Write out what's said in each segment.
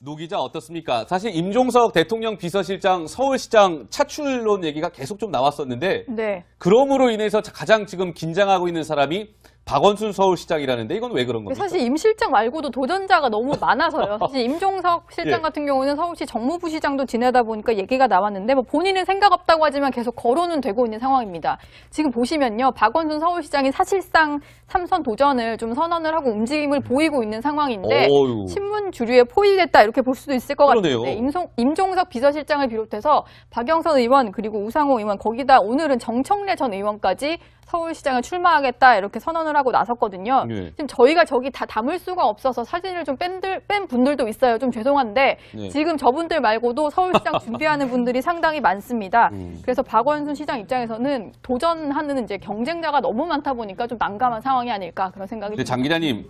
노 기자 어떻습니까? 사실 임종석 대통령 비서실장 서울시장 차출론 얘기가 계속 좀 나왔었는데 네. 그럼으로 인해서 가장 지금 긴장하고 있는 사람이 박원순 서울시장이라는데 이건 왜 그런 겁니까? 사실 임 실장 말고도 도전자가 너무 많아서요. 사실 임종석 실장 예. 같은 경우는 서울시 정무부시장도 지내다 보니까 얘기가 나왔는데 뭐 본인은 생각 없다고 하지만 계속 거론은 되고 있는 상황입니다. 지금 보시면요. 박원순 서울시장이 사실상 3선 도전을 좀 선언을 하고 움직임을 보이고 있는 상황인데 어휴. 신문 주류에 포위됐다 이렇게 볼 수도 있을 것 그러네요. 같은데 임종석 비서실장을 비롯해서 박영선 의원 그리고 우상호 의원 거기다 오늘은 정청래 전 의원까지 서울시장을 출마하겠다 이렇게 선언을 하고 나섰거든요. 네. 지금 저희가 저기 다 담을 수가 없어서 사진을 좀 뺀 분들도 있어요. 좀 죄송한데 네. 지금 저분들 말고도 서울시장 준비하는 분들이 상당히 많습니다. 그래서 박원순 시장 입장에서는 도전하는 이제 경쟁자가 너무 많다 보니까 좀 난감한 상황이 아닐까 그런 생각이 근데 듭니다. 장 기자님,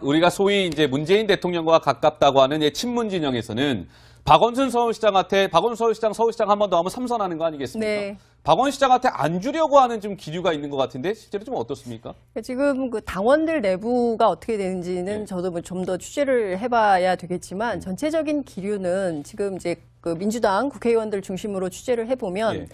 우리가 소위 이제 문재인 대통령과 가깝다고 하는 친문 진영에서는 박원순 서울시장한테 박원순 서울시장 한 번 더 하면 3선하는 거 아니겠습니까? 네. 박원 시장한테 안 주려고 하는 좀 기류가 있는 것 같은데 실제로 좀 어떻습니까? 지금 그 당원들 내부가 어떻게 되는지는 네. 저도 좀 더 취재를 해봐야 되겠지만 전체적인 기류는 지금 이제 그 민주당 국회의원들 중심으로 취재를 해보면 예.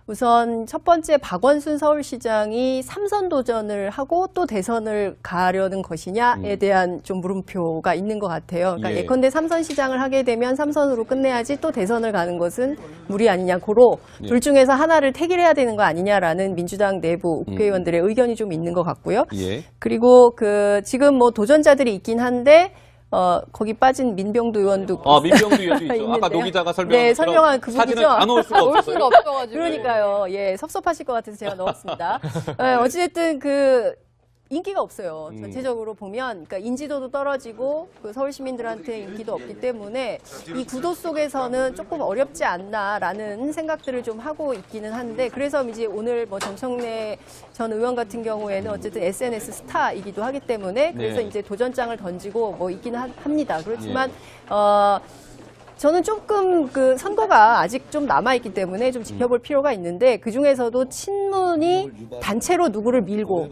우선 첫 번째 박원순 서울시장이 3선 도전을 하고 또 대선을 가려는 것이냐에 대한 좀 물음표가 있는 것 같아요. 그러니까 예. 예컨대 3선 시장을 하게 되면 3선으로 끝내야지 또 대선을 가는 것은 무리 아니냐. 고로 예. 둘 중에서 하나를 택일해야 되는 거 아니냐라는 민주당 내부 국회의원들의 의견이 좀 있는 것 같고요. 예. 그리고 지금 뭐 도전자들이 있긴 한데 거기 빠진 민병두 의원도 민병두 의원도 있죠. 아까 있는데요. 노 기자가 설명한 네, 것처럼 설명한 그 사진을 분이죠. 안 올 수가 올 없어요. 수가 없어가지고. 그러니까요. 예, 섭섭하실 것 같아서 제가 넣었습니다. 어찌됐든 인기가 없어요. 전체적으로 보면, 그러니까 인지도도 떨어지고 서울 시민들한테 인기도 없기 때문에 이 구도 속에서는 조금 어렵지 않나라는 생각들을 좀 하고 있기는 한데 그래서 이제 오늘 뭐 정청래 전 의원 같은 경우에는 어쨌든 SNS 스타이기도 하기 때문에 그래서 네. 이제 도전장을 던지고 뭐 있기는 합니다. 그렇지만 저는 조금 선거가 아직 좀 남아있기 때문에 좀 지켜볼 필요가 있는데 그 중에서도 친문이 단체로 누구를 밀고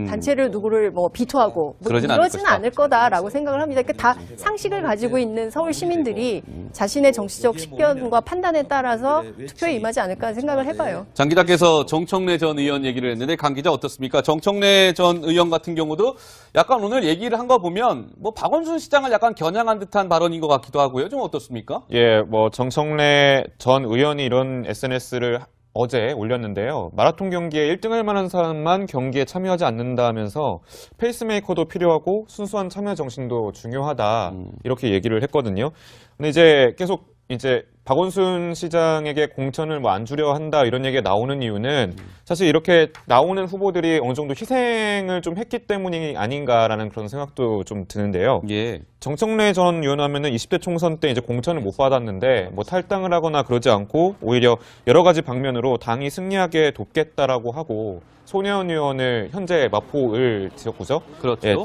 단체를 누구를 비토하고 그러진 않을 이러지는 것이다. 않을 거다라고 생각을 합니다. 그러니까 다 상식을 가지고 있는 서울 시민들이 자신의 정치적 식견과 판단에 따라서 투표에 임하지 않을까 생각을 해봐요. 장 기자께서 정청래 전 의원 얘기를 했는데 강 기자 어떻습니까? 정청래 전 의원 같은 경우도 약간 오늘 얘기를 한 거 보면 뭐 박원순 시장을 약간 겨냥한 듯한 발언인 것 같기도 하고요. 좀 어떻습니까? 예, 뭐 정청래 전 의원이 이런 SNS를 어제 올렸는데요. 마라톤 경기에 1등할 만한 사람만 경기에 참여하지 않는다면서 페이스메이커도 필요하고 순수한 참여 정신도 중요하다 이렇게 얘기를 했거든요. 근데 이제 계속 박원순 시장에게 공천을 안 주려 한다 이런 얘기가 나오는 이유는 사실 이렇게 나오는 후보들이 어느 정도 희생을 좀 했기 때문이 아닌가라는 그런 생각도 좀 드는데요. 예. 정청래 전 의원 하면은 20대 총선 때 이제 공천을 못 받았는데 뭐 탈당을 하거나 그러지 않고 오히려 여러 가지 방면으로 당이 승리하게 돕겠다라고 하고 손혜원 의원을 현재 마포을 지역구죠. 그렇죠. 예,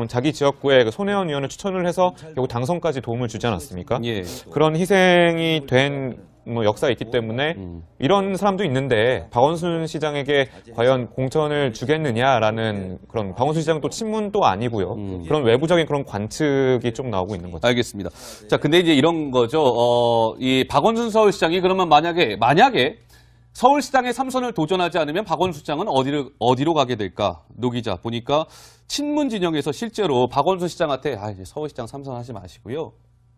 자기 지역구에 손혜원 의원을 추천을 해서 결국 당선까지 도움을 주지 않았습니까? 예. 그런 희생이 된 역사가 있기 때문에 이런 사람도 있는데 박원순 시장에게 과연 공천을 주겠느냐라는 그런 박원순 시장도 친문도 아니고요. 그런 외부적인 그런 관측이 좀 나오고 있는 거죠. 알겠습니다. 자, 근데 이제 이런 거죠. 이 박원순 서울시장이 그러면 만약에 서울시장에 3선을 도전하지 않으면 박원순 시장은 어디로 가게 될까? 노 기자 보니까 친문 진영에서 실제로 박원순 시장한테 이제 서울시장 3선 하지 마시고요.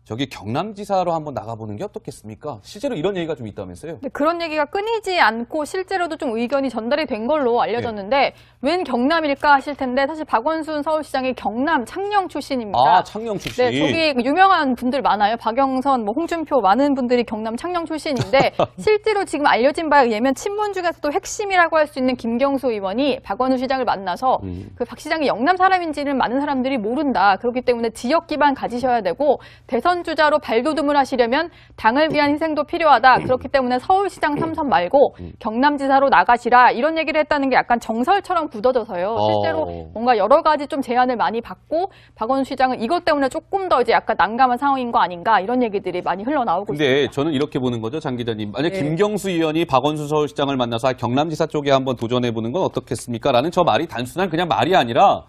저기 경남지사로 한번 나가보는 게 어떻겠습니까? 실제로 이런 얘기가 좀 있다면서요? 네, 그런 얘기가 끊이지 않고 실제로도 좀 의견이 전달이 된 걸로 알려졌는데 웬 경남일까 하실 텐데 사실 박원순 서울시장이 경남 창녕 출신입니다. 아, 창녕 출신. 네, 저기 유명한 분들 많아요. 박영선, 홍준표 많은 분들이 경남 창녕 출신인데 실제로 지금 알려진 바에 의하면 친문 중에서도 핵심이라고 할 수 있는 김경수 의원이 박원순 시장을 만나서 박 시장이 영남 사람인지는 많은 사람들이 모른다. 그렇기 때문에 지역 기반 가지셔야 되고 대선 주자로 발돋움을 하시려면 당을 위한 희생도 필요하다. 그렇기 때문에 서울시장 3선 말고 경남지사로 나가시라. 이런 얘기를 했다는 게 약간 정설처럼 굳어져서요. 실제로 뭔가 여러 가지 좀 제안을 많이 받고 박원순 시장은 이것 때문에 조금 더 약간 난감한 상황인 거 아닌가 이런 얘기들이 많이 흘러나오고 있습니다. 근데 저는 이렇게 보는 거죠, 장 기자님. 만약 네. 김경수 의원이 박원순 서울시장을 만나서 경남지사 쪽에 한번 도전해보는 건 어떻겠습니까? 라는 저 말이 단순한 그냥 말이 아니라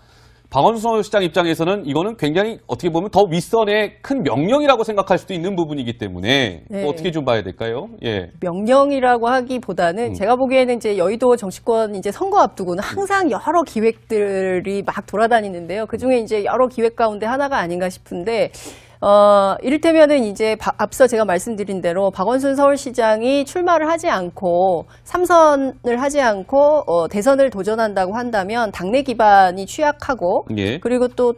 박원순 서울시장 입장에서는 이거는 굉장히 어떻게 보면 더 윗선의 큰 명령이라고 생각할 수도 있는 부분이기 때문에 네. 또 어떻게 좀 봐야 될까요? 예. 명령이라고 하기보다는 제가 보기에는 이제 여의도 정치권 이제 선거 앞두고는 항상 여러 기획들이 막 돌아다니는데요. 그 중에 이제 여러 기획 가운데 하나가 아닌가 싶은데, 이를테면은 이제 앞서 제가 말씀드린 대로 박원순 서울시장이 출마를 하지 않고 3선을 하지 않고 대선을 도전한다고 한다면 당내 기반이 취약하고 예. 그리고 또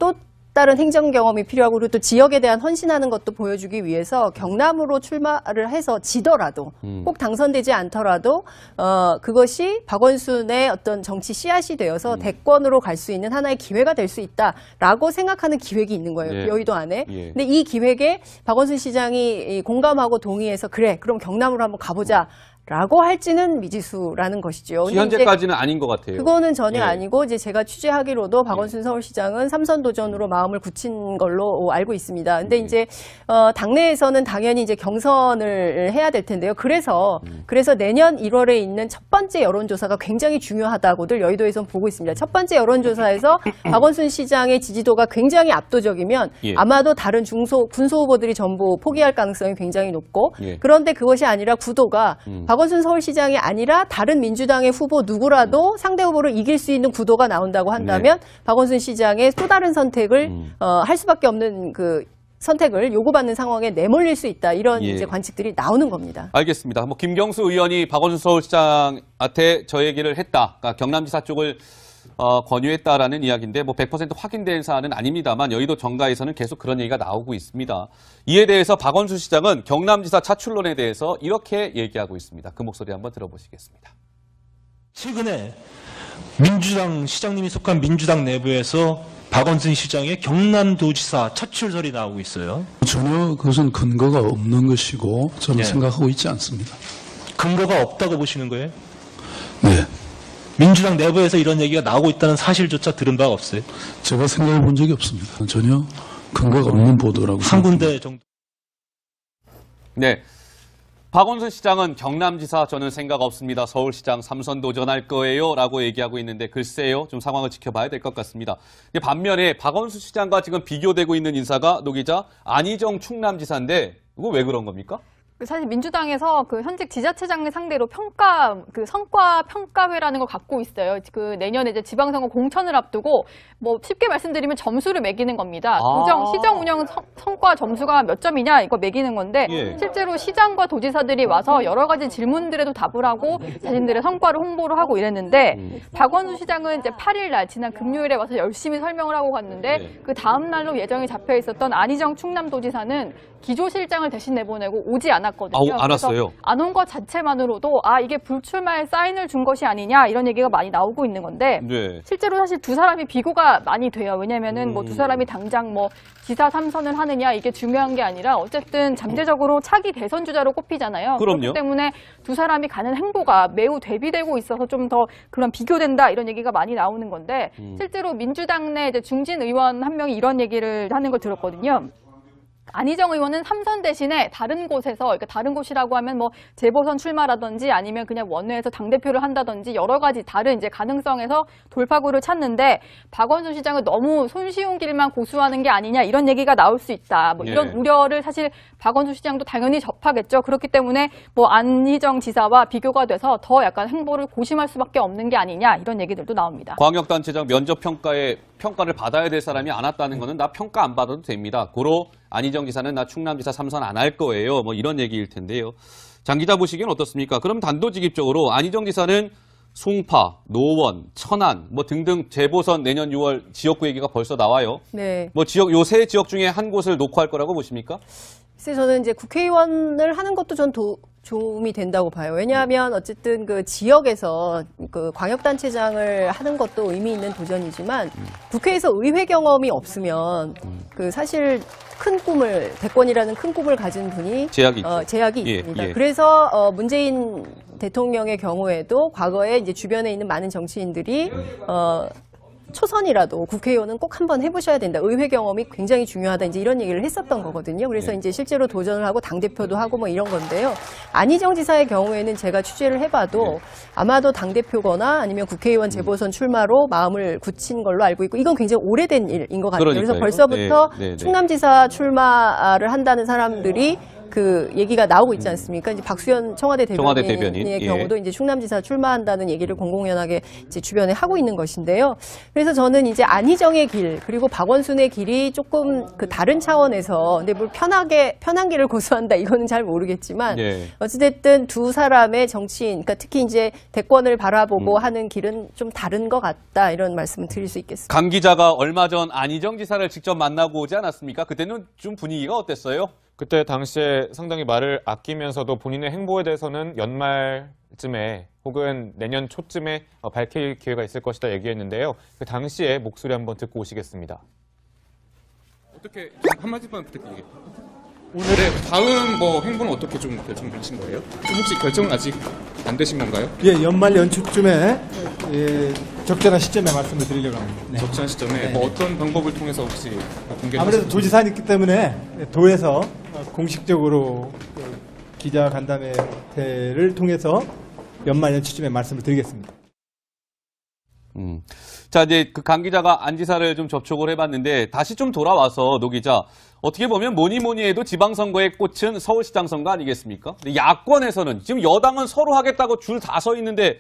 다른 행정 경험이 필요하고 그리고 또 지역에 대한 헌신하는 것도 보여주기 위해서 경남으로 출마를 해서 지더라도 꼭 당선되지 않더라도 그것이 박원순의 어떤 정치 씨앗이 되어서 대권으로 갈 수 있는 하나의 기회가 될 수 있다라고 생각하는 기획이 있는 거예요. 예. 여의도 안에. 예. 근데 이 기획에 박원순 시장이 공감하고 동의해서 그래 그럼 경남으로 한번 가보자. 라고 할지는 미지수라는 것이죠. 근데 현재까지는 아닌 것 같아요. 그거는 전혀 예. 아니고 이제 제가 취재하기로도 박원순 서울시장은 3선 도전으로 마음을 굳힌 걸로 알고 있습니다. 근데 이제 당내에서는 당연히 이제 경선을 해야 될 텐데요. 그래서 내년 1월에 있는 첫 번째 여론조사가 굉장히 중요하다고들 여의도에선 보고 있습니다. 첫 번째 여론조사에서 박원순 시장의 지지도가 굉장히 압도적이면 예. 아마도 다른 군소 후보들이 전부 포기할 가능성이 굉장히 높고 예. 그런데 그것이 아니라 구도가 박원순 서울시장이 아니라 다른 민주당의 후보 누구라도 상대 후보를 이길 수 있는 구도가 나온다고 한다면 박원순 시장의 또 다른 선택을 할 수밖에 없는 그 선택을 요구받는 상황에 내몰릴 수 있다. 이런 예. 이제 관측들이 나오는 겁니다. 알겠습니다. 뭐 김경수 의원이 박원순 서울시장한테 저 얘기를 했다. 그러니까 경남지사 쪽을 권유했다라는 이야기인데 뭐 100% 확인된 사안은 아닙니다만 여의도 정가에서는 계속 그런 얘기가 나오고 있습니다. 이에 대해서 박원순 시장은 경남지사 차출론에 대해서 이렇게 얘기하고 있습니다. 그 목소리 한번 들어보시겠습니다. 최근에 민주당 시장님이 속한 민주당 내부에서 박원순 시장의 경남도지사 차출설이 나오고 있어요. 전혀 그것은 근거가 없는 것이고 저는 네. 생각하고 있지 않습니다. 근거가 없다고 보시는 거예요? 네, 민주당 내부에서 이런 얘기가 나오고 있다는 사실조차 들은 바가 없어요. 제가 생각해 본 적이 없습니다. 전혀 근거가 없는 보도라고 한 생각합니다. 군데 정도. 네. 박원순 시장은 경남지사 저는 생각 없습니다. 서울시장 3선 도전할 거예요. 라고 얘기하고 있는데 글쎄요. 좀 상황을 지켜봐야 될 것 같습니다. 반면에 박원순 시장과 지금 비교되고 있는 인사가 노 기자 안희정 충남지사인데 이거 왜 그런 겁니까? 사실 민주당에서 그 현직 지자체장을 상대로 성과 평가회라는 걸 갖고 있어요. 그 내년에 이제 지방선거 공천을 앞두고 뭐 쉽게 말씀드리면 점수를 매기는 겁니다. 시정 운영 성과 점수가 몇 점이냐 이거 매기는 건데 예. 실제로 시장과 도지사들이 와서 여러 가지 질문들에도 답을 하고 자신들의 성과를 홍보를 하고 이랬는데 박원순 시장은 이제 8일 날 지난 금요일에 와서 열심히 설명을 하고 갔는데 그 다음 날로 예정이 잡혀 있었던 안희정 충남도지사는 기조실장을 대신 내보내고 오지 않았거든요. 안 왔어요. 안 온 것 자체만으로도 이게 불출마에 사인을 준 것이 아니냐 이런 얘기가 많이 나오고 있는 건데 네. 실제로 사실 두 사람이 비교가 많이 돼요. 왜냐면은 뭐 두 사람이 당장 뭐 지사 3선을 하느냐 이게 중요한 게 아니라 어쨌든 잠재적으로 차기 대선 주자로 꼽히잖아요. 그럼요. 그렇기 때문에 두 사람이 가는 행보가 매우 대비되고 있어서 좀 더 그런 비교된다 이런 얘기가 많이 나오는 건데 실제로 민주당 내 이제 중진 의원 한 명이 이런 얘기를 하는 걸 들었거든요. 안희정 의원은 3선 대신에 다른 곳에서, 그러니까 다른 곳이라고 하면 뭐 재보선 출마라든지 아니면 그냥 원내에서 당대표를 한다든지 여러 가지 다른 이제 가능성에서 돌파구를 찾는데 박원순 시장은 너무 손쉬운 길만 고수하는 게 아니냐 이런 얘기가 나올 수 있다. 뭐 이런 우려를 사실 박원순 시장도 당연히 접하겠죠. 그렇기 때문에 뭐 안희정 지사와 비교가 돼서 더 약간 행보를 고심할 수밖에 없는 게 아니냐 이런 얘기들도 나옵니다. 광역단체장 평가를 받아야 될 사람이 안 왔다는 거는 나 평가 안 받아도 됩니다. 고로 안희정 지사는 나 충남지사 3선 안 할 거예요. 뭐 이런 얘기일 텐데요. 장 기자 보시기엔 어떻습니까? 그럼 단도직입적으로 안희정 지사는 송파, 노원, 천안 뭐 등등 재보선 내년 6월 지역구 얘기가 벌써 나와요. 네. 뭐 요 세 지역 중에 한 곳을 놓고 할 거라고 보십니까? 글쎄 저는 이제 국회의원을 하는 것도 전 도움이 된다고 봐요. 왜냐하면 어쨌든 그 지역에서 그 광역단체장을 하는 것도 의미 있는 도전이지만 국회에서 의회 경험이 없으면 그 사실 대권이라는 큰 꿈을 가진 분이 제약이 있습니다. 예. 그래서 문재인 대통령의 경우에도 과거에 이제 주변에 있는 많은 정치인들이 초선이라도 국회의원은 꼭 한번 해보셔야 된다. 의회 경험이 굉장히 중요하다. 이제 이런 얘기를 했었던 거거든요. 그래서 이제 실제로 도전을 하고 당대표도 하고 뭐 이런 건데요. 안희정 지사의 경우에는 제가 취재를 해봐도 아마도 당대표거나 아니면 국회의원 재보선 출마로 마음을 굳힌 걸로 알고 있고 이건 굉장히 오래된 일인 것 같아요. 그래서 그러니까요. 벌써부터 네. 충남지사 출마를 한다는 사람들이 그 얘기가 나오고 있지 않습니까? 이제 박수현 청와대 대변인의 예. 경우도 이제 충남지사 출마한다는 얘기를 공공연하게 이제 주변에 하고 있는 것인데요. 그래서 저는 이제 안희정의 길 그리고 박원순의 길이 조금 그 다른 차원에서 근데 뭘 편한 길을 고수한다 이거는 잘 모르겠지만 예. 어찌됐든 두 사람의 정치인, 그러니까 특히 이제 대권을 바라보고 하는 길은 좀 다른 것 같다 이런 말씀을 드릴 수 있겠습니다. 강 기자가 얼마 전 안희정 지사를 직접 만나고 오지 않았습니까? 그때는 좀 분위기가 어땠어요? 그때 당시에 상당히 말을 아끼면서도 본인의 행보에 대해서는 연말쯤에 혹은 내년 초쯤에 밝힐 기회가 있을 것이다 얘기했는데요. 그 당시에 목소리 한번 듣고 오시겠습니다. 어떻게 한마디만 부탁드리겠습니다. 오늘의 다음 뭐 행보는 어떻게 좀 결정하신 거예요? 좀 혹시 결정은 아직 안 되신 건가요? 예, 연말 연초쯤에 적절한 시점에 말씀을 드리려고 합니다. 네. 적절한 시점에 뭐 어떤 방법을 통해서 혹시 공개를 아무래도 하실지. 도지사였기 때문에 도에서 공식적으로 기자 간담회를 통해서 연말 연초쯤에 말씀을 드리겠습니다. 자, 이제 그 강 기자가 안 지사를 좀 접촉을 해봤는데 다시 좀 돌아와서 노 기자 어떻게 보면 뭐니 해도 지방선거의 꽃은 서울시장 선거 아니겠습니까? 근데 야권에서는 지금 여당은 서로 하겠다고 줄 다 서 있는데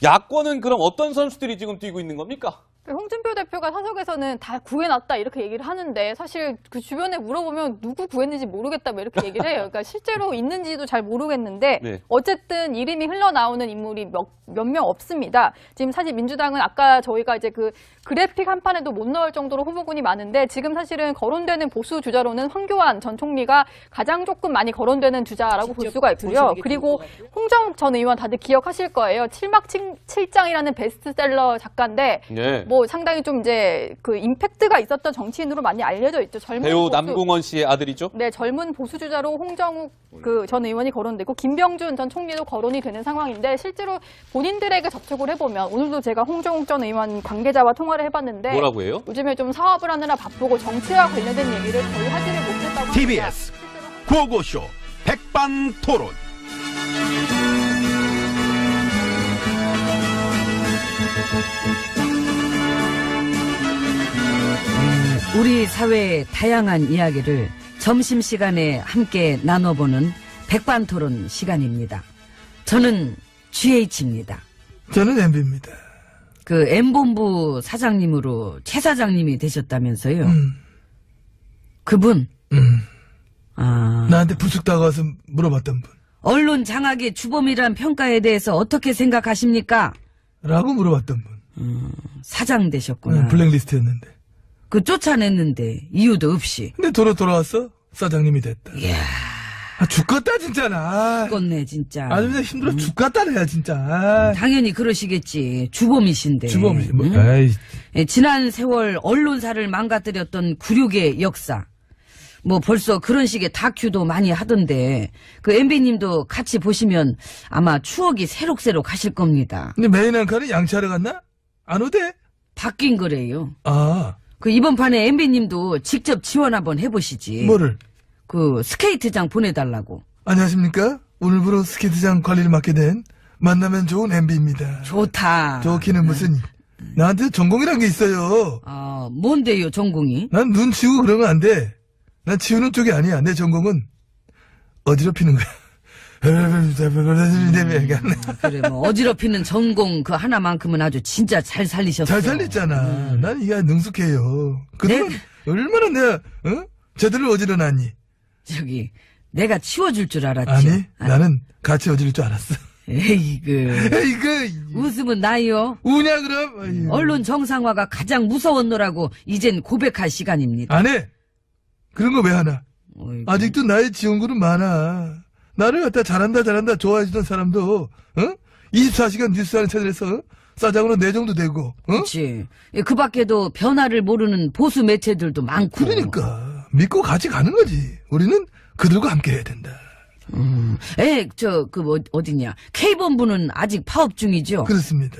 야권은 그럼 어떤 선수들이 지금 뛰고 있는 겁니까? 홍준표 대표가 사석에서는 다 구해놨다 이렇게 얘기를 하는데 사실 그 주변에 물어보면 누구 구했는지 모르겠다 뭐 이렇게 얘기를 해요. 그러니까 실제로 있는지도 잘 모르겠는데 네. 어쨌든 이름이 흘러나오는 인물이 몇 명 없습니다. 지금 사실 민주당은 아까 저희가 이제 그 그래픽 한 판에도 못 넣을 정도로 후보군이 많은데 지금 사실은 거론되는 보수 주자로는 황교안 전 총리가 가장 조금 많이 거론되는 주자라고 볼 수가 있고요. 그리고 홍정욱 전 의원 다들 기억하실 거예요. 칠막칠장이라는 베스트셀러 작가인데 네. 뭐 상당히 좀 이제 그 임팩트가 있었던 정치인으로 많이 알려져 있죠. 젊은 배우 보수, 남궁원 씨의 아들이죠? 네, 젊은 보수 주자로 홍정욱 그 전 의원이 거론되고 김병준 전 총리도 거론이 되는 상황인데 실제로 본인들에게 접촉을 해보면 오늘도 제가 홍정욱 전 의원 관계자와 통화를 해봤는데 뭐라고 해요? 요즘에 좀 사업을 하느라 바쁘고 정치와 관련된 얘기를 거의 하지를 못했다고 TBS 구호고쇼 백반토론. 우리 사회의 다양한 이야기를 점심시간에 함께 나눠보는 백반토론 시간입니다. 저는 GH입니다. 저는 MB입니다. 그 M본부 사장님으로 최 사장님이 되셨다면서요? 그분? 나한테 부숙 다가와서 물어봤던 분. 언론 장악의 주범이란 평가에 대해서 어떻게 생각하십니까? 라고 물어봤던 분. 사장 되셨구나. 블랙리스트였는데. 그 쫓아냈는데 이유도 없이. 근데 돌아왔어? 사장님이 됐다. 이야. 죽겠다 진짜 나. 죽겠네 진짜. 아주 그냥 힘들어 죽겠다 내가 진짜. 당연히 그러시겠지. 주범이신데. 주범이지 뭐. 응? 지난 세월 언론사를 망가뜨렸던 굴욕의 역사. 뭐 벌써 그런 식의 다큐도 많이 하던데 그 MB님도 같이 보시면 아마 추억이 새록새록 하실 겁니다. 근데 메인 앵커는 양치하러 갔나? 안 오대? 바뀐 거래요. 아. 그 이번 판에 MB님도 직접 지원 한번 해보시지. 뭐를? 그 스케이트장 보내달라고. 안녕하십니까? 오늘부로 스케이트장 관리를 맡게 된 만나면 좋은 MB입니다. 좋다. 좋기는 무슨 나한테 전공이란 게 있어요. 아, 뭔데요 전공이? 난 눈 치우고 그러면 안 돼. 난 치우는 쪽이 아니야. 내 전공은 어지럽히는 거야. 그래 뭐 어지럽히는 전공 그 하나만큼은 아주 진짜 잘 살리셨어. 잘 살렸잖아. 난 이게 능숙해요. 그동안 얼마나 내가 쟤들을 어지러놨니? 저기 내가 치워줄 줄 알았지. 아니 나는 같이 어지를 줄 알았어. 에이그 에이그 웃으면 나요. 우냐 그럼? 어이. 언론 정상화가 가장 무서웠노라고 이젠 고백할 시간입니다. 안 해. 그런 거 왜 하나? 어이구. 아직도 나의 지원군은 많아. 나를 갖다 잘한다 좋아해주던 사람도 24시간 뉴스하는 채널에서 싸장으로 내정도 되고 그렇지. 그 밖에도 변화를 모르는 보수 매체들도 많고. 그러니까 믿고 같이 가는 거지. 우리는 그들과 함께 해야 된다. 어디냐. K본부는 아직 파업 중이죠? 그렇습니다.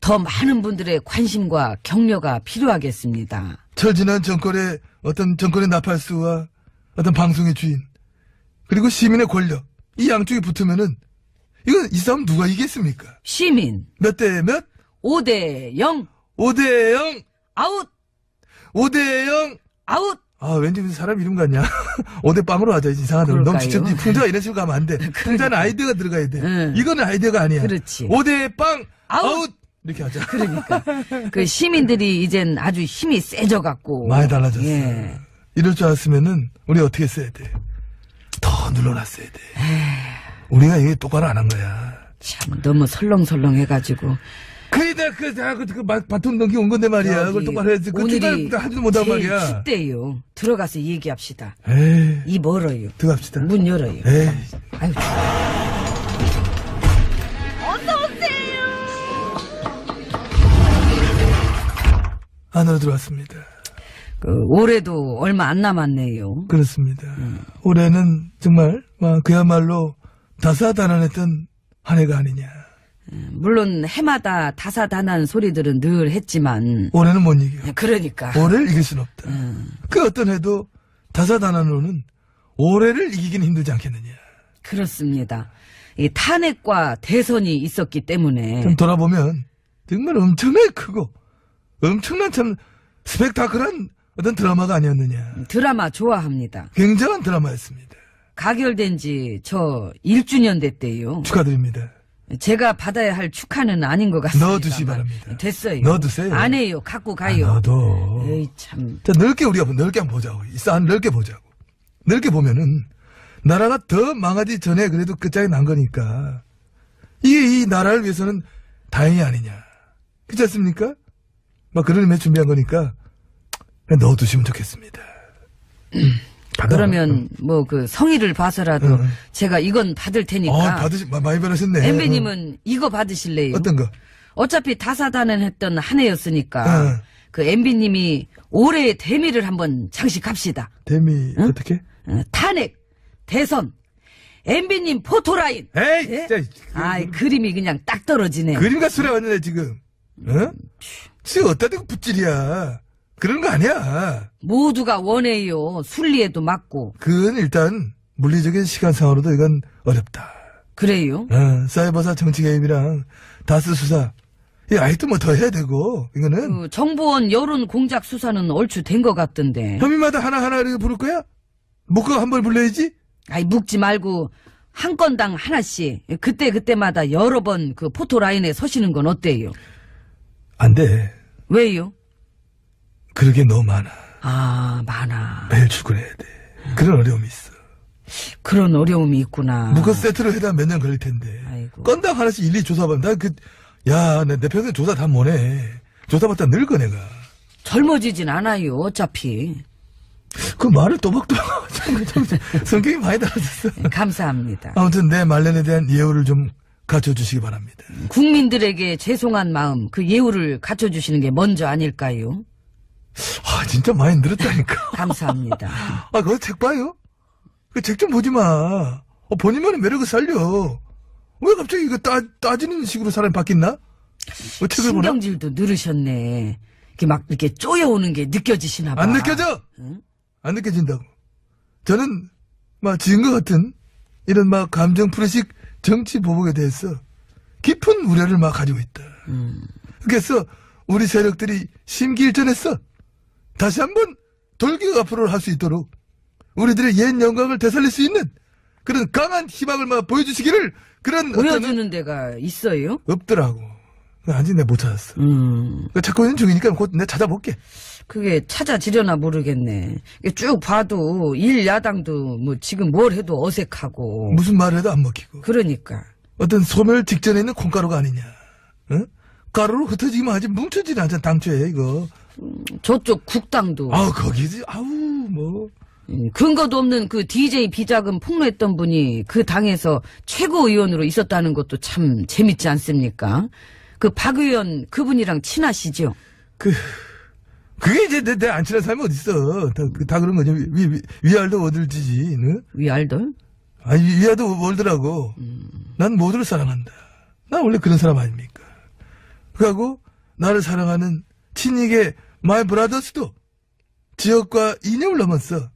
더 많은 분들의 관심과 격려가 필요하겠습니다. 철지난 정권의 어떤 정권의 나팔수와 어떤 방송의 주인 그리고 시민의 권력 이 양쪽이 붙으면은 이건 이 싸움 누가 이기겠습니까? 시민 몇 대 몇? 5대0 5대0 아웃 5대0 아웃. 아 왠지 무슨 사람 이름 같냐 5대 빵으로 하자 이상하다. 너무 그럴까요? 지쳤지. 풍자가 이런 식으로 가면 안 돼. 풍자는 아이디어가 들어가야 돼. 이거는 아이디어가 아니야. 그렇지. 5대 빵 아웃. 이렇게 하자. 그러니까 그 시민들이 이젠 아주 힘이 세져갖고 많이 달라졌어. 예. 이럴 줄 알았으면은 우리 어떻게 했어야 돼? 더 눌러놨어야 돼. 우리가 이게 똑바로 안 한 거야. 참 너무 설렁설렁해가지고 그 바톤 넘기 온 건데 말이야. 그걸 똑바로 해야지. 그 오늘이 하지도 못한 제일 말이야. 춥대요. 들어가서 얘기합시다. 에이, 이 멀어요. 들어갑시다. 문 열어요. 에이. 아유. 안으로 들어왔습니다. 올해도 얼마 안 남았네요. 그렇습니다. 올해는 정말 그야말로 다사다난했던 한 해가 아니냐. 물론 해마다 다사다난 소리들은 늘 했지만 올해는 못 이겨. 그러니까 올해를 이길 순 없다. 그 어떤 해도 다사다난으로는 올해를 이기기는 힘들지 않겠느냐. 그렇습니다. 이 탄핵과 대선이 있었기 때문에 좀 돌아보면 정말 엄청나게 크고 엄청난 참 스펙타클한 어떤 드라마가 아니었느냐. 드라마 좋아합니다. 굉장한 드라마였습니다. 가결된 지 저 1주년 됐대요. 축하드립니다. 제가 받아야 할 축하는 아닌 것 같습니다. 넣어두시기 바랍니다. 됐어요. 넣어두세요. 안 해요. 갖고 가요. 넣어도. 에이 참. 자, 넓게 우리가 넓게 한번 보자고. 이 싸움 넓게 보자고. 넓게 보면은 나라가 더 망하기 전에 그래도 끝장이 난 거니까 이게 이 나라를 위해서는 다행이 아니냐. 그렇지 않습니까? 그런 의미에 준비한 거니까 그냥 넣어두시면 좋겠습니다. 그러면 그 성의를 봐서라도 제가 이건 받을 테니까. 많이 받으셨네. 엠비님은 이거 받으실래요? 어떤 거? 어차피 다사다난했던 한 해였으니까 그 엠비님이 올해의 대미를 한번 장식합시다. 대미 어떻게? 탄핵, 대선, 엠비님 포토라인. 에이, 진짜. 아이 그림이 그냥 딱 떨어지네. 그림과 술에 왔네 지금. 지금 어디다 대고 붓질이야. 그런 거 아니야. 모두가 원해요. 순리에도 맞고. 그건 일단 물리적인 시간상으로도 이건 어렵다. 그래요? 사이버사 정치 개입이랑 다스 수사. 이 아직도 더 해야 되고 이거는. 정보원 여론 공작 수사는 얼추 된 것 같던데. 혐의마다 하나하나 이렇게 부를 거야? 묶어 한 번 불러야지? 아이 묶지 말고 한 건당 하나씩 그때마다 여러 번 그 포토라인에 서시는 건 어때요? 안 돼. 왜요? 그러게 너무 많아. 아, 많아. 매일 출근해야 돼. 그런 어려움이 있어. 그런 어려움이 있구나. 묶어 세트로 해다 몇 년 걸릴 텐데. 아이고. 건당 하나씩 일일이 조사받는다. 내 평생 조사 다 못해. 조사받다 늙어 내가. 젊어지진 않아요. 어차피. 그 말을 또박또박 성격이 많이 달라졌어. 감사합니다. 아무튼 내 말년에 대한 예우를 좀 갖춰주시기 바랍니다. 국민들에게 죄송한 마음 그 예우를 갖춰주시는 게 먼저 아닐까요? 진짜 많이 늘었다니까. 감사합니다. 그거 책 봐요? 그 책 좀 보지 마. 본인만의 매력을 살려. 왜 갑자기 이거 따지는 식으로 사람이 바뀌나? 책을 보나? 신경질도 늘으셨네. 이렇게 막 이렇게 쪼여오는 게 느껴지시나 봐. 안 느껴져? 응? 안 느껴진다고. 저는 지금과 같은 이런 감정 프레식 정치 보복에 대해서 깊은 우려를 가지고 있다. 그래서 우리 세력들이 심기일전했어. 다시 한번 돌격 앞으로 할 수 있도록 우리들의 옛 영광을 되살릴 수 있는 그런 강한 희망을 보여주시기를 그런 보여주는 데가 있어요? 없더라고. 아직 내가 못 찾았어. 찾고 있는 중이니까 곧 내가 찾아볼게. 그게 찾아지려나 모르겠네. 쭉 봐도 일야당도 지금 뭘 해도 어색하고. 무슨 말을 해도 안 먹히고. 그러니까. 어떤 소멸 직전에 있는 콩가루가 아니냐. 응? 가루로 흩어지기만 하지 뭉쳐지는 않잖아 당초에 이거. 저쪽 국당도. 거기지. 근거도 없는 그 DJ 비자금 폭로했던 분이 그 당에서 최고위원으로 있었다는 것도 참 재밌지 않습니까? 그 박 의원 그분이랑 친하시죠? 그게 이제 내 안 친한 사람이 어딨어. 다 그런 거죠. 위알도 월들지지. 응? 위알돌? 위알도 월더라고. 난 모두를 사랑한다. 난 원래 그런 사람 아닙니까? 그리고 나를 사랑하는 친이계 마이 브라더스도 지역과 이념을 넘어서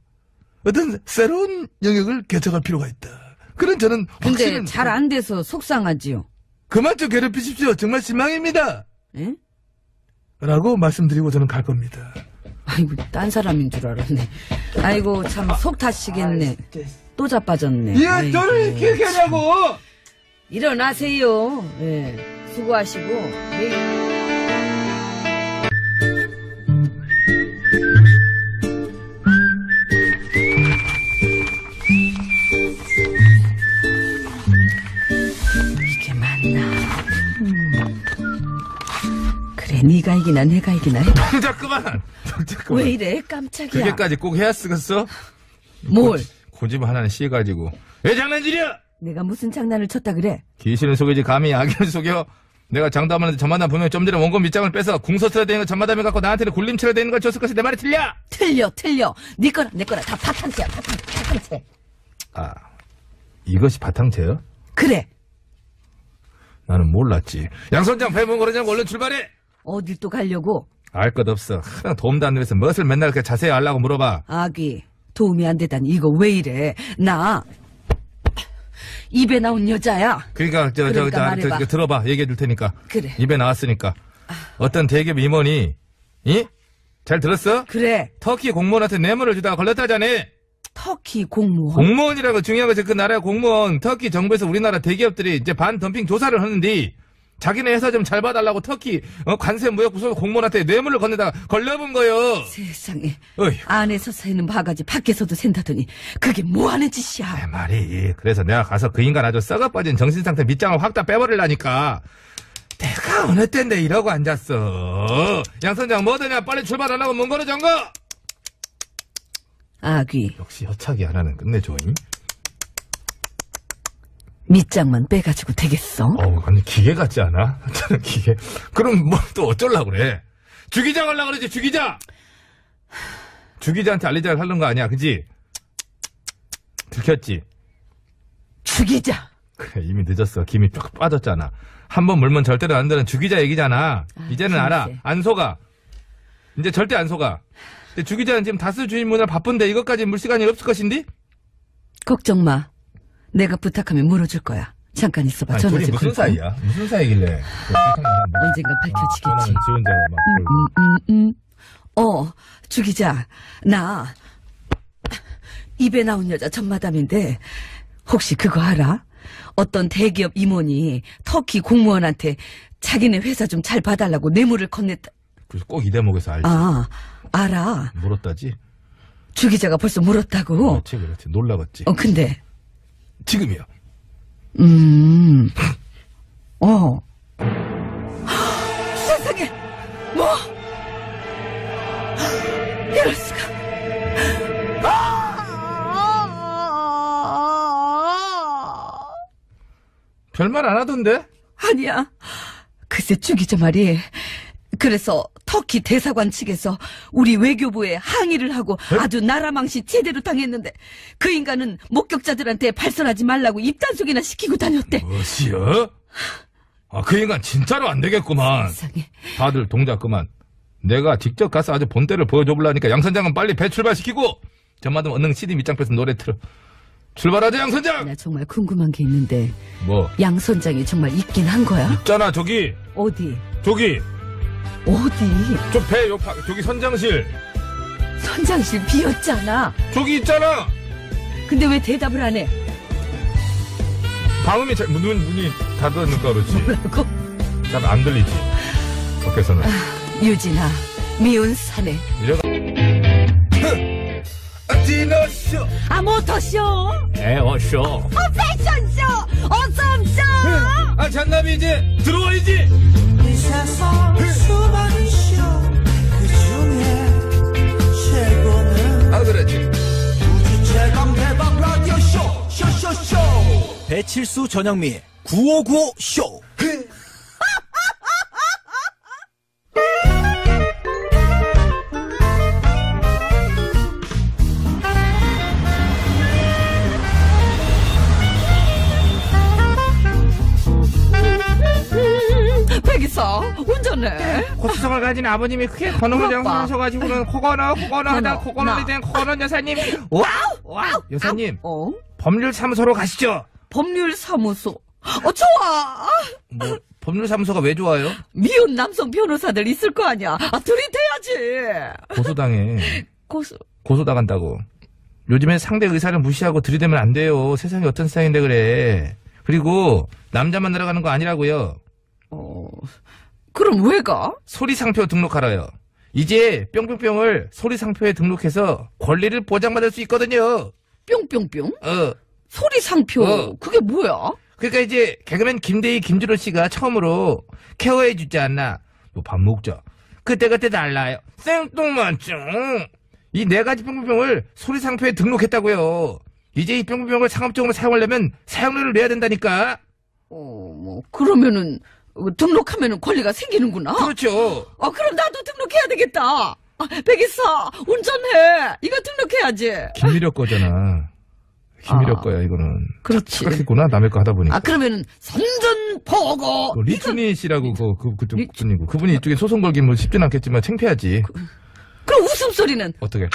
어떤 새로운 영역을 개척할 필요가 있다. 그런 저는 근데 확신은 잘 안 돼서 속상하지요. 그만 좀 괴롭히십시오. 정말 실망입니다. 에? 라고 말씀드리고 저는 갈 겁니다. 아이고, 딴 사람인 줄 알았네. 아이고, 참 속 타시겠네. 또 자빠졌네. 예, 저를 이렇게 하냐고! 일어나세요. 예, 수고하시고. 내일... 이게 맞나? 그래, 네가 이기나 내가 이기나 해. 자꾸만. 왜 이래? 깜짝이야. 그게까지 꼭 해야 쓰겠어? 뭘? 고집 하나는 씌가지고. 왜 장난질이야? 내가 무슨 장난을 쳤다 그래? 귀신을 속이지 감히 아기를 속여. 내가 장담하는데 전마담 분명히 좀 전에 원금 밑장을 빼서 궁서스라 되는 거 전마담이 갖고 나한테는 굴림치라 되는 걸 줬을 것이 내 말이 틀려? 틀려. 네 거랑 내 거랑 다 바탕채야. 바탕채. 아, 이것이 바탕채요? 그래. 나는 몰랐지. 양선장 배문 거르자고 얼른 출발해. 어딜 또 가려고? 알 것 없어. 하나 도움도 안 되면서 무엇을 맨날 그렇게 자세히 알라고 물어봐. 아기, 도움이 안 되다니 이거 왜 이래? 나 입에 나온 여자야. 그러니까 말해봐. 들어봐. 얘기해 줄 테니까. 그래. 입에 나왔으니까. 어떤 대기업 임원이 잘 들었어? 그래. 터키 공무원한테 뇌물을 주다가 걸렸다잖아. 터키 공무원? 공무원이라고 중요한 것이 그 나라의 공무원. 터키 정부에서 우리나라 대기업들이 이제 반덤핑 조사를 하는데 자기네 회사 좀 잘 봐달라고 터키 관세 무역 부서 공무원한테 뇌물을 건네다가 걸려본 거요. 세상에. 어휴. 안에서 새는 바가지 밖에서도 샌다더니 그게 뭐하는 짓이야. 내 말이. 그래서 내가 가서 그 인간 아주 썩어 빠진 정신상태 밑장을 확 다 빼버리려니까. 내가 어느 때인데 이러고 앉았어. 양선장 뭐더냐 빨리 출발하려고 문 걸어 정거. 아귀. 역시 여차기 하나는 끝내줘잉. 밑장만 빼가지고 되겠어? 아니 기계 같지 않아? 저는 기계. 그럼 뭐 또 어쩌려고 그래? 주기자 가려고 그러지 주기자. 주기자한테 알리자를 하는 거 아니야 그지? 들켰지? 주기자. 그래 이미 늦었어. 김이 쭉 빠졌잖아. 한 번 물면 절대로 안 되는 주기자 얘기잖아. 이제는 알아. 안 속아. 이제 절대 안 속아. 근데 주기자는 지금 다스 주인문을 바쁜데 이것까지 물 시간이 없을 것인데? 걱정 마. 내가 부탁하면 물어줄 거야. 잠깐 있어봐. 아니, 전화 둘이 좀 무슨 걸고. 사이야? 무슨 사이길래? 언젠가 밝혀지겠지. 지원자가 막. 주기자. 나 입에 나온 여자 전마담인데 혹시 그거 알아? 어떤 대기업 임원이 터키 공무원한테 자기네 회사 좀 잘 봐달라고 뇌물을 건넸다. 꼭 이 대목에서 알지. 아, 알아. 물었다지? 주기자가 벌써 물었다고? 그렇지. 놀라겠지. 근데 지금이요. 세상에, 뭐? 이럴 수가. 별말 안 하던데? 아니야. 글쎄 주기자 말이. 그래서 터키 대사관 측에서 우리 외교부에 항의를 하고 아주 나라망신 제대로 당했는데 그 인간은 목격자들한테 발설하지 말라고 입단속이나 시키고 다녔대. 무엇이여? 그 인간 진짜로 안 되겠구만. 세상에. 다들 동작 그만. 내가 직접 가서 아주 본때를 보여줘보려니까 양선장은 빨리 배 출발시키고 전마담 얼른 CD 밑장 빼서 노래 틀어. 출발하자 양선장. 나 정말 궁금한 게 있는데 뭐? 양선장이 정말 있긴 한 거야? 있잖아 저기. 어디? 저기. 어디? 저 배 저기 선장실. 선장실 비었잖아. 저기 있잖아. 근데 왜 대답을 안 해? 방음이 문이 닫으니까 그렇지. 뭐라고? 잘 안 들리지. 밖에서는. 유진아, 미운 사내. 디너쇼. 모터쇼. 에어쇼. 패션쇼. 어썸쇼. 잔남이 이제 들어와야지. 이 세상 수많은 쇼그 중에 최고는 그렇지. 우주 최강 대박 라디오 쇼 배칠수 전영미 9595 쇼. 백이사, 잘하네. 고수성을 가진 아버님이 크게 건어물 부럽다. 장사하셔가지고는 코건어 하다 코건어리 된 코건 여사님. 와우 여사님. 법률사무소로 가시죠. 법률사무소. 좋아. 뭐 법률사무소가 왜 좋아요? 미혼 남성 변호사들 있을 거 아니야. 들이대야지. 고소당해. 고소. 고소당한다고. 요즘엔 상대 의사를 무시하고 들이대면 안 돼요. 세상이 어떤 세상인데 그래. 그리고 남자 만나러 가는 거 아니라고요. 그럼 왜 가? 소리상표 등록하러요. 이제 뿅뿅뿅을 소리상표에 등록해서 권리를 보장받을 수 있거든요. 뿅뿅뿅? 소리상표. 그게 뭐야? 그러니까 이제 개그맨 김대희 김준호 씨가 처음으로 케어해 주지 않나. 뭐 밥 먹자. 그때 달라요. 생뚱맞죠. 이 네 가지 뿅뿅뿅을 소리상표에 등록했다고요. 이제 이 뿅뿅뿅을 상업적으로 사용하려면 사용료를 내야 된다니까. 그러면은 등록하면은 권리가 생기는구나. 그렇죠. 그럼 나도 등록해야 되겠다. 백이사 운전해. 이거 등록해야지. 김미력 거잖아. 김미력 거야 이거는. 그렇지. 착각했구나 남의 거 하다 보니까. 그러면은 선전포고. 리춘희 씨라고 그쪽 분이고 그분이 이쪽에 소송 걸기 뭐 쉽진 않겠지만 창피하지. 그럼 웃음소리는 어떻게?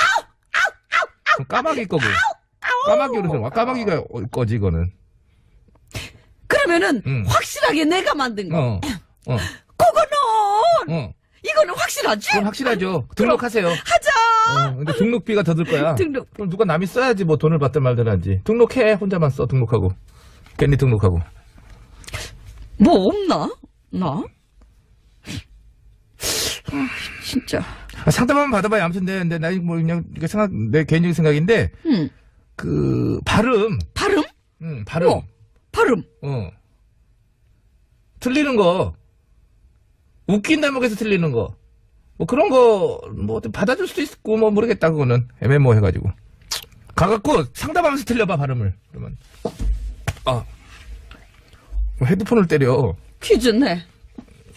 까마귀 거고. 까마귀 그러세요. 까마귀가 거지 이거는. 그러면은 확실하게 내가 만든 거. 그거는 이거는 확실하지? 그건 확실하죠. 등록하세요. 하자. 근데 등록비가 더 들 거야. 등록. 그럼 누가 남이 써야지 뭐 돈을 받든 말든 하지. 등록해. 혼자만 써 등록하고. 괜히 등록하고. 뭐 없나? 나? 진짜. 상담 한번 받아봐요. 아무튼 근데 나 뭐 그냥 이게 내 개인적인 생각인데. 그 발음. 발음? 발음. 발음. 틀리는 거. 웃긴 대목에서 틀리는 거. 뭐 그런 거 뭐 받아줄 수도 있고 뭐 모르겠다 그거는 애매모호해가지고. 가갖고 상담하면서 틀려봐 발음을. 그러면 헤드폰을 때려. 퀴즈 내.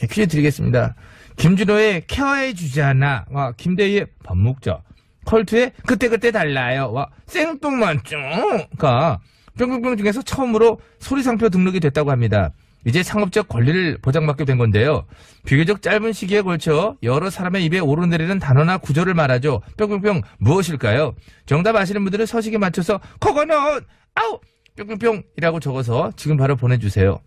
퀴즈 드리겠습니다. 김준호의 케어해 주지 않아. 김대희의 밥 먹자. 컬투의 그때 달라요. 생뚱맞죠가 뿅뿅뿅 중에서 처음으로 소리상표 등록이 됐다고 합니다. 이제 상업적 권리를 보장받게 된 건데요. 비교적 짧은 시기에 걸쳐 여러 사람의 입에 오르내리는 단어나 구조를 말하죠. 뿅뿅뿅 무엇일까요? 정답 아시는 분들은 서식에 맞춰서 그거는 뿅뿅뿅이라고 적어서 지금 바로 보내주세요.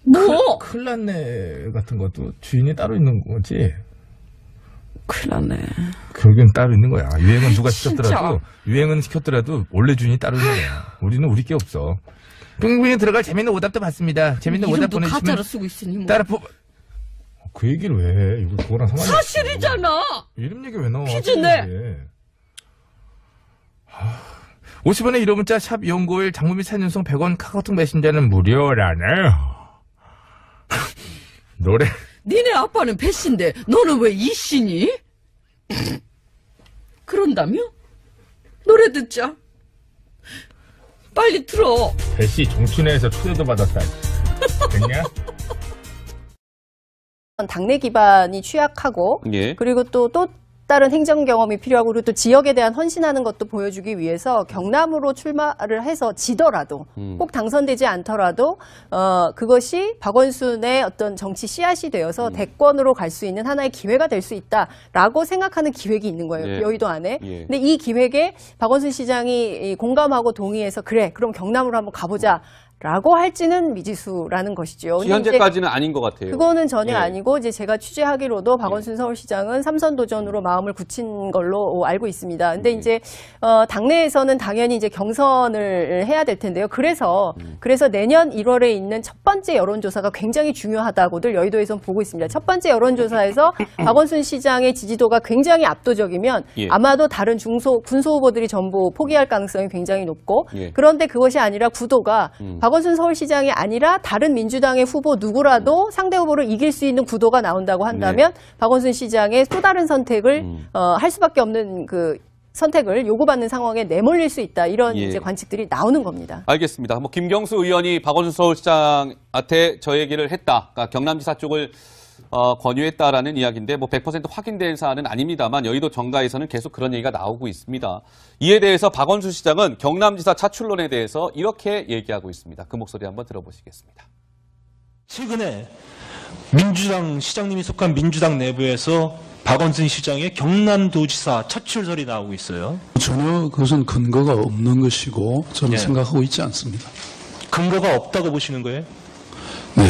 뭐? 큰일 났네 같은 것도 주인이 따로 있는 거지. 큰일 났네. 결국엔 따로 있는 거야. 유행은 누가 시켰더라도 유행은 시켰더라도 원래 주인이 따로 있는 거야. 우리는 우리 게 없어. 뿅뿅뿅에 들어갈 재밌는 오답도 받습니다. 재밌는 오답 보내주시면 가짜로 쓰고 있으니 뭐. 따라 그 얘기를 왜 해? 이거 그거랑 상관이 없어. 사실이잖아. 이름 얘기 왜 나와? 퀴즈 내. 50원의 1호 문자 샵 연구일 장문 및 사진 연속 100원 카카오톡 메신저는 무료라네. 노래. 니네 아빠는 배씨인데 너는 왜 이씨니? 그런다며? 노래 듣자. 빨리 틀어. 배씨 정춘회에서 초대도 받았다. 됐냐? 당내 기반이 취약하고 그리고 또 다른 행정 경험이 필요하고 그리고 또 지역에 대한 헌신하는 것도 보여주기 위해서 경남으로 출마를 해서 지더라도 꼭 당선되지 않더라도 그것이 박원순의 어떤 정치 씨앗이 되어서 대권으로 갈 수 있는 하나의 기회가 될 수 있다라고 생각하는 기획이 있는 거예요. 여의도 안에. 근데 이 기획에 박원순 시장이 공감하고 동의해서 그래 그럼 경남으로 한번 가보자. 라고 할지는 미지수라는 것이죠. 현재까지는 아닌 것 같아요. 그거는 전혀 아니고 이제 제가 취재하기로도 박원순 서울시장은 3선 도전으로 마음을 굳힌 걸로 알고 있습니다. 근데 이제 당내에서는 당연히 이제 경선을 해야 될 텐데요. 그래서 내년 1월에 있는 첫 번째 여론조사가 굉장히 중요하다고들 여의도에서는 보고 있습니다. 첫 번째 여론조사에서 박원순 시장의 지지도가 굉장히 압도적이면 아마도 다른 군소 후보들이 전부 포기할 가능성이 굉장히 높고 그런데 그것이 아니라 구도가 박원순 서울시장이 아니라 다른 민주당의 후보 누구라도 상대 후보를 이길 수 있는 구도가 나온다고 한다면 박원순 시장의 또 다른 선택을 할 수밖에 없는 그 선택을 요구받는 상황에 내몰릴 수 있다. 이런 이제 관측들이 나오는 겁니다. 알겠습니다. 뭐 김경수 의원이 박원순 서울시장한테 저 얘기를 했다. 그러니까 경남지사 쪽을 권유했다라는 이야기인데 뭐 100% 확인된 사안은 아닙니다만 여의도 정가에서는 계속 그런 얘기가 나오고 있습니다. 이에 대해서 박원순 시장은 경남지사 차출론에 대해서 이렇게 얘기하고 있습니다. 그 목소리 한번 들어보시겠습니다. 최근에 민주당 시장님이 속한 민주당 내부에서 박원순 시장의 경남도지사 차출설이 나오고 있어요. 전혀 그것은 근거가 없는 것이고 저는 네. 생각하고 있지 않습니다. 근거가 없다고 보시는 거예요? 네.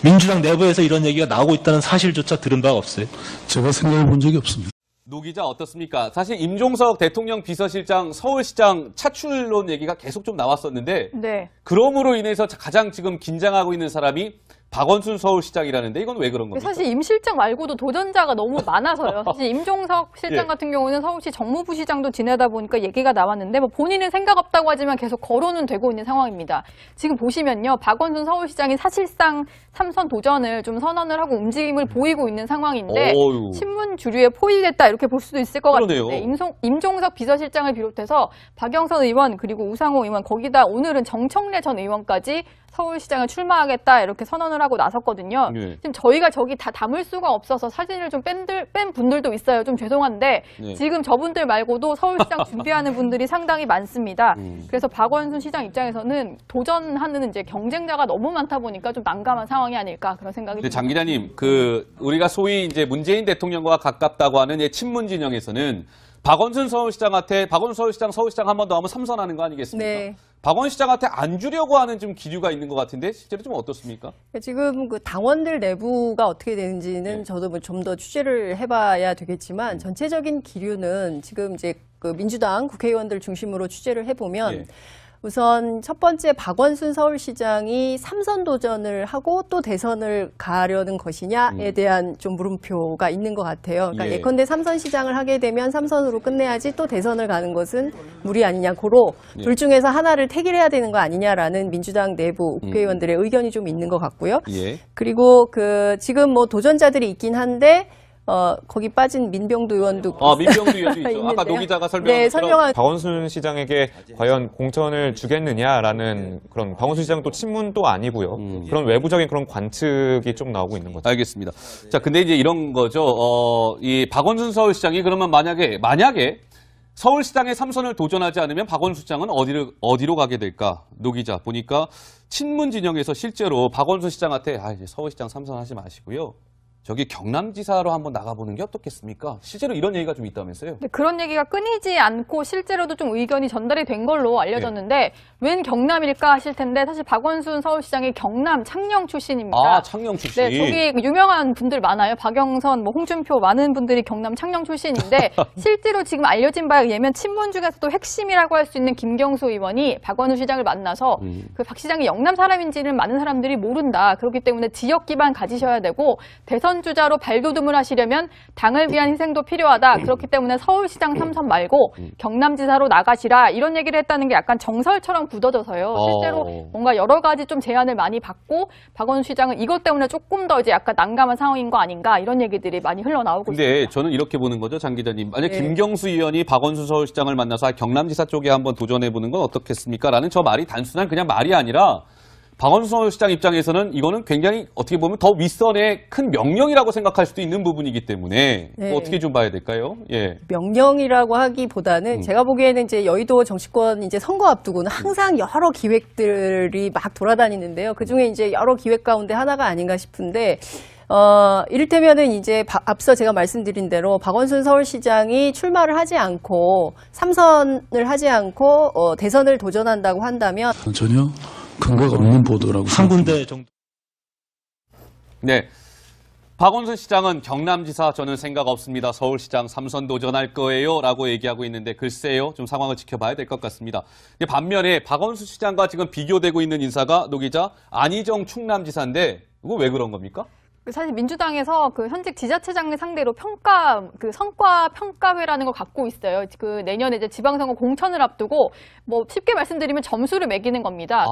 민주당 내부에서 이런 얘기가 나오고 있다는 사실조차 들은 바가 없어요. 제가 생각해 본 적이 없습니다. 노 기자 어떻습니까? 사실 임종석 대통령 비서실장 서울시장 차출론 얘기가 계속 좀 나왔었는데 네. 그럼으로 인해서 가장 지금 긴장하고 있는 사람이 박원순 서울시장이라는데 이건 왜 그런 겁니까? 사실 임 실장 말고도 도전자가 너무 많아서요. 사실 임종석 실장 예. 같은 경우는 서울시 정무부시장도 지내다 보니까 얘기가 나왔는데 뭐 본인은 생각 없다고 하지만 계속 거론은 되고 있는 상황입니다. 지금 보시면요. 박원순 서울시장이 사실상 3선 도전을 좀 선언을 하고 움직임을 보이고 있는 상황인데 어휴. 신문 주류에 포위됐다 이렇게 볼 수도 있을 것 그러네요. 같은데 임종석 비서실장을 비롯해서 박영선 의원 그리고 우상호 의원 거기다 오늘은 정청래 전 의원까지 서울시장을 출마하겠다 이렇게 선언을 하고 나섰거든요. 네. 지금 저희가 저기 다 담을 수가 없어서 사진을 좀 뺀 분들도 있어요. 좀 죄송한데 네. 지금 저분들 말고도 서울시장 준비하는 분들이 상당히 많습니다. 그래서 박원순 시장 입장에서는 도전하는 이제 경쟁자가 너무 많다 보니까 좀 난감한 상황이 아닐까 그런 생각이 근데 듭니다. 장 기자님, 우리가 소위 이제 문재인 대통령과 가깝다고 하는 친문 진영에서는 박원순 서울시장한테 서울시장 한 번 더 하면 3선하는 거 아니겠습니까? 네. 박원순 시장한테 안 주려고 하는 좀 기류가 있는 것 같은데 실제로 좀 어떻습니까? 지금 그 당원들 내부가 어떻게 되는지는 네. 저도 뭐 좀 더 취재를 해봐야 되겠지만 전체적인 기류는 지금 이제 그 민주당 국회의원들 중심으로 취재를 해보면 예. 우선 첫 번째 박원순 서울시장이 3선 도전을 하고 또 대선을 가려는 것이냐에 대한 좀 물음표가 있는 것 같아요. 그러니까 예. 예컨대 3선 시장을 하게 되면 3선으로 끝내야지 또 대선을 가는 것은 무리 아니냐. 고로 예. 둘 중에서 하나를 택일해야 되는 거 아니냐라는 민주당 내부 국회의원들의 의견이 좀 있는 것 같고요. 예. 그리고 지금 뭐 도전자들이 있긴 한데 거기 빠진 민병두 의원도 민병두 의원도 있죠. 아까 있는데요. 노 기자가 설명한 네, 것처럼 설명한 박원순 시장에게 과연 공천을 주겠느냐라는 그런 박원순 시장 또 친문도 아니고요. 그런 외부적인 그런 관측이 좀 나오고 있는 거죠. 알겠습니다. 자, 근데 이제 이런 거죠. 이 박원순 서울시장이 그러면 만약에 서울시장에 3선을 도전하지 않으면 박원순 시장은 어디로 가게 될까? 노 기자 보니까 친문 진영에서 실제로 박원순 시장한테 이제 서울시장 3선 하지 마시고요. 저기 경남지사로 한번 나가보는 게 어떻겠습니까? 실제로 이런 얘기가 좀 있다면서요? 네, 그런 얘기가 끊이지 않고 실제로도 좀 의견이 전달이 된 걸로 알려졌는데 웬 경남일까 하실 텐데 사실 박원순 서울시장이 경남 창녕 출신입니다. 아, 창녕 출신. 네, 저기 유명한 분들 많아요. 박영선, 홍준표 많은 분들이 경남 창녕 출신인데 실제로 지금 알려진 바에 의하면 친문 중에서도 핵심이라고 할 수 있는 김경수 의원이 박원순 시장을 만나서 그 박 시장이 영남 사람인지는 많은 사람들이 모른다. 그렇기 때문에 지역 기반 가지셔야 되고 대선 주자로 발돋움을 하시려면 당을 위한 희생도 필요하다. 그렇기 때문에 서울시장 3선 말고 경남지사로 나가시라. 이런 얘기를 했다는 게 약간 정설처럼 굳어져서요. 실제로 뭔가 여러 가지 좀 제안을 많이 받고 박원순 시장은 이것 때문에 조금 더 이제 약간 난감한 상황인 거 아닌가 이런 얘기들이 많이 흘러나오고 있습니다. 근데 저는 이렇게 보는 거죠, 장 기자님. 만약 네. 김경수 의원이 박원순 서울시장을 만나서 경남지사 쪽에 한번 도전해보는 건 어떻겠습니까? 라는 저 말이 단순한 그냥 말이 아니라 박원순 서울시장 입장에서는 이거는 굉장히 어떻게 보면 더 윗선의 큰 명령이라고 생각할 수도 있는 부분이기 때문에 네. 어떻게 좀 봐야 될까요? 예. 명령이라고 하기보다는 제가 보기에는 이제 여의도 정치권 이제 선거 앞두고는 항상 여러 기획들이 막 돌아다니는데요. 그 중에 이제 여러 기획 가운데 하나가 아닌가 싶은데 이를테면은 이제 앞서 제가 말씀드린 대로 박원순 서울시장이 출마를 하지 않고 3선을 하지 않고 대선을 도전한다고 한다면 전혀 근거가 없는 보도라고 한 군데 정도. 네. 박원순 시장은 경남지사 저는 생각 없습니다. 서울시장 3선 도전할 거예요. 라고 얘기하고 있는데 글쎄요. 좀 상황을 지켜봐야 될 것 같습니다. 반면에 박원순 시장과 지금 비교되고 있는 인사가 노 기자 안희정 충남지사인데 이거 왜 그런 겁니까? 사실 민주당에서 현직 지자체장을 상대로 성과 평가회라는 걸 갖고 있어요. 내년에 이제 지방선거 공천을 앞두고 뭐 쉽게 말씀드리면 점수를 매기는 겁니다.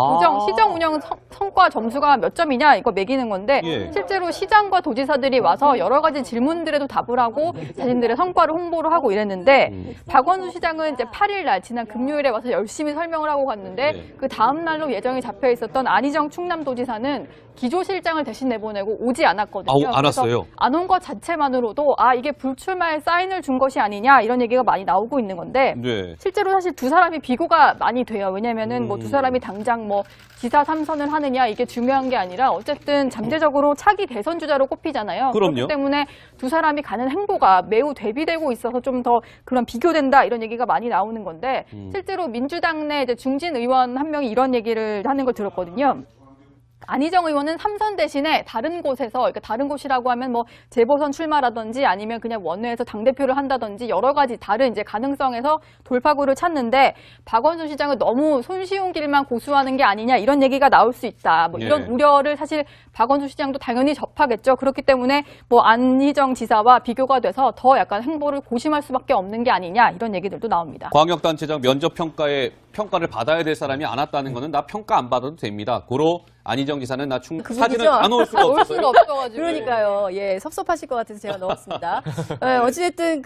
시정 운영 성과 점수가 몇 점이냐 이거 매기는 건데 예. 실제로 시장과 도지사들이 와서 여러 가지 질문들에도 답을 하고 자신들의 성과를 홍보를 하고 이랬는데 박원순 시장은 이제 8일 날 지난 금요일에 와서 열심히 설명을 하고 갔는데 그 다음 날로 예정이 잡혀 있었던 안희정 충남도지사는 기조실장을 대신 내보내고 오지 않았고 왔거든요. 안 왔어요? 안 온 것 자체만으로도 이게 불출마의 사인을 준 것이 아니냐 이런 얘기가 많이 나오고 있는 건데 네. 실제로 사실 두 사람이 비교가 많이 돼요. 왜냐면은 뭐 두 사람이 당장 뭐 지사 3선을 하느냐 이게 중요한 게 아니라 어쨌든 잠재적으로 차기 대선 주자로 꼽히잖아요. 그럼요. 그렇기 때문에 두 사람이 가는 행보가 매우 대비되고 있어서 좀 더 그런 비교된다 이런 얘기가 많이 나오는 건데 실제로 민주당 내 이제 중진 의원 한 명이 이런 얘기를 하는 걸 들었거든요. 안희정 의원은 3선 대신에 다른 곳에서, 그러니까 다른 곳이라고 하면 뭐 재보선 출마라든지 아니면 그냥 원내에서 당대표를 한다든지 여러 가지 다른 이제 가능성에서 돌파구를 찾는데 박원순 시장은 너무 손쉬운 길만 고수하는 게 아니냐 이런 얘기가 나올 수 있다. 뭐 이런 우려를 사실 박원순 시장도 당연히 접하겠죠. 그렇기 때문에 뭐 안희정 지사와 비교가 돼서 더 약간 행보를 고심할 수밖에 없는 게 아니냐 이런 얘기들도 나옵니다. 광역단체장 면접 평가를 받아야 될 사람이 안 왔다는 거는 나 평가 안 받아도 됩니다. 고로 안희정 지사는 나 사진을 안 올 수가 올 없어요. 수가 없어가지고. 그러니까요. 예, 섭섭하실 것 같아서 제가 넣었습니다. 어찌됐든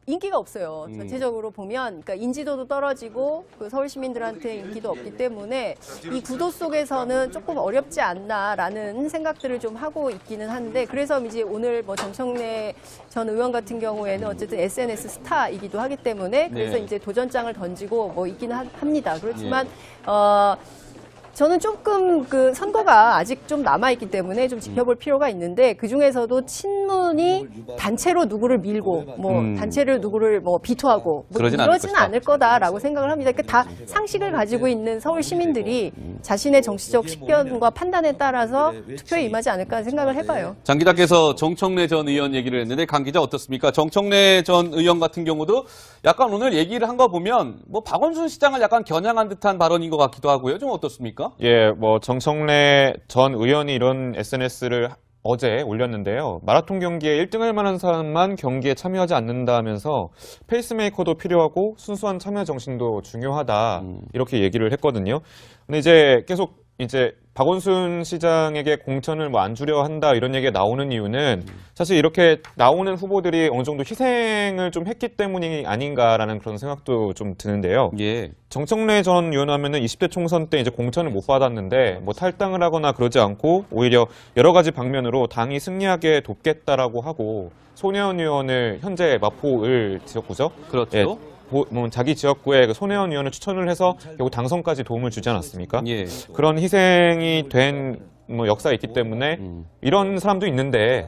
인기가 없어요. 전체적으로 보면, 그러니까 인지도도 떨어지고 서울 시민들한테 인기도 없기 때문에 이 구도 속에서는 조금 어렵지 않나라는 생각들을 좀 하고 있기는 한데, 그래서 이제 오늘 뭐 정청래 전 의원 같은 경우에는 어쨌든 SNS 스타이기도 하기 때문에 그래서 이제 도전장을 던지고 뭐 있기는 합니다. 그렇지만 저는 조금 선거가 아직 좀 남아있기 때문에 좀 지켜볼 필요가 있는데 그 중에서도 친문이 단체로 누구를 밀고 단체를 누구를 비토하고 그러지는 않을 거다라고 생각을 합니다. 그러니까 다 상식을 가지고 있는 서울 시민들이 자신의 정치적 식견과 판단에 따라서 투표에 임하지 않을까 하는 생각을 해봐요. 장 기자께서 정청래 전 의원 얘기를 했는데 강 기자 어떻습니까? 정청래 전 의원 같은 경우도 약간 오늘 얘기를 한 거 보면 뭐 박원순 시장을 약간 겨냥한 듯한 발언인 것 같기도 하고요. 좀 어떻습니까? 예, 뭐 정청래 전 의원이 이런 SNS를 어제 올렸는데요. 마라톤 경기에 1등할 만한 사람만 경기에 참여하지 않는다 하면서 페이스메이커도 필요하고 순수한 참여 정신도 중요하다. 이렇게 얘기를 했거든요. 근데 이제 계속 박원순 시장에게 공천을 안 주려 한다 이런 얘기가 나오는 이유는 사실 이렇게 나오는 후보들이 어느 정도 희생을 좀 했기 때문이 아닌가라는 그런 생각도 좀 드는데요. 정청래 전 의원 하면은 20대 총선 때 이제 공천을 못 받았는데 뭐 탈당을 하거나 그러지 않고 오히려 여러 가지 방면으로 당이 승리하게 돕겠다라고 하고 손혜원 의원을 현재 마포을 지역구죠. 그렇죠. 자기 지역구에 손혜원 의원을 추천을 해서 결국 당선까지 도움을 주지 않았습니까? 그런 희생이 된 역사가 있기 때문에 이런 사람도 있는데